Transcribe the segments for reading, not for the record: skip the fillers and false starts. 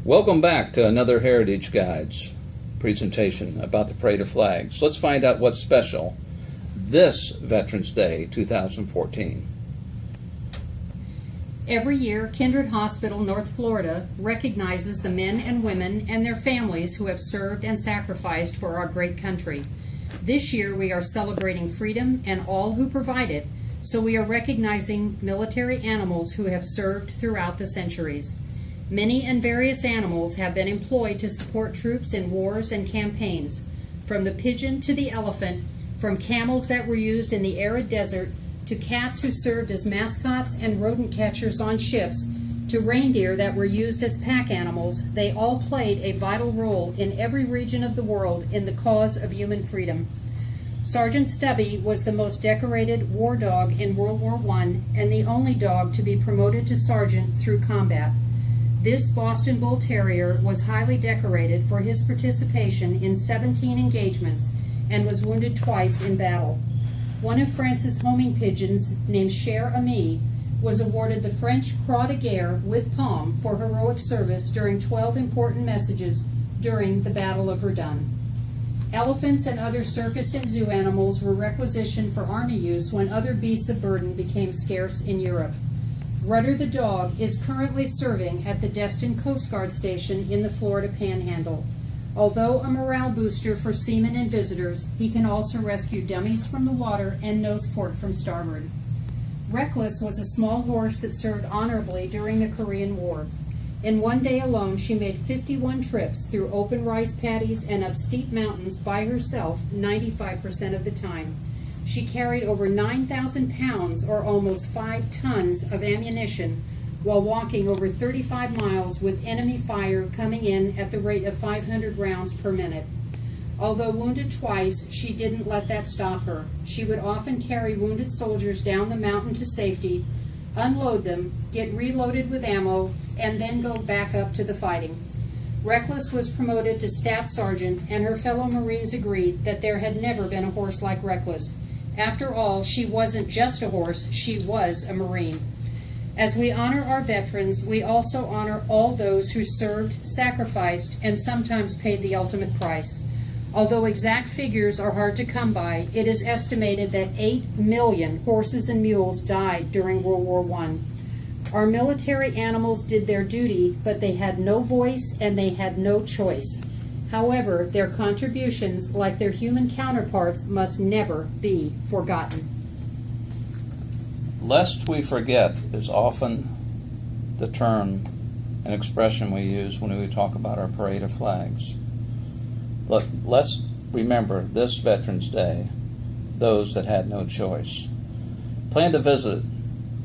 Welcome back to another Heritage Guides presentation about the Parade of Flags. Let's find out what's special this Veterans Day 2014. Every year, Kindred Hospital, North Florida, recognizes the men and women and their families who have served and sacrificed for our great country. This year, we are celebrating freedom and all who provide it, so we are recognizing military animals who have served throughout the centuries. Many and various animals have been employed to support troops in wars and campaigns, from the pigeon to the elephant, from camels that were used in the arid desert, to cats who served as mascots and rodent catchers on ships, to reindeer that were used as pack animals. They all played a vital role in every region of the world in the cause of human freedom. Sergeant Stubby was the most decorated war dog in World War I and the only dog to be promoted to sergeant through combat. This Boston Bull Terrier was highly decorated for his participation in 17 engagements and was wounded twice in battle. One of France's homing pigeons, named Cher Ami, was awarded the French Croix de Guerre with Palm for heroic service during 12 important messages during the Battle of Verdun. Elephants and other circus and zoo animals were requisitioned for army use when other beasts of burden became scarce in Europe. Rudder the dog is currently serving at the Destin Coast Guard Station in the Florida Panhandle. Although a morale booster for seamen and visitors, he can also rescue dummies from the water and nose port from starboard. Reckless was a small horse that served honorably during the Korean War. In one day alone, she made 51 trips through open rice paddies and up steep mountains by herself 95% of the time. She carried over 9,000 pounds, or almost 5 tons, of ammunition, while walking over 35 miles with enemy fire coming in at the rate of 500 rounds per minute. Although wounded twice, she didn't let that stop her. She would often carry wounded soldiers down the mountain to safety, unload them, get reloaded with ammo, and then go back up to the fighting. Reckless was promoted to staff sergeant, and her fellow Marines agreed that there had never been a horse like Reckless. After all, she wasn't just a horse, she was a Marine. As we honor our veterans, we also honor all those who served, sacrificed, and sometimes paid the ultimate price. Although exact figures are hard to come by, it is estimated that 8 million horses and mules died during World War I. Our military animals did their duty, but they had no voice and they had no choice. However, their contributions, like their human counterparts, must never be forgotten. Lest we forget is often the term and expression we use when we talk about our Parade of Flags. Let's remember this Veterans Day those that had no choice. Plan to visit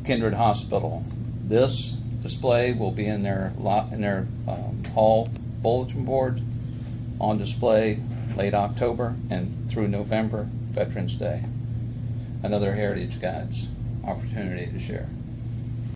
Kindred Hospital. This display will be in their hall bulletin board on display late October and through November, Veterans Day. Another Heritage Guides opportunity to share.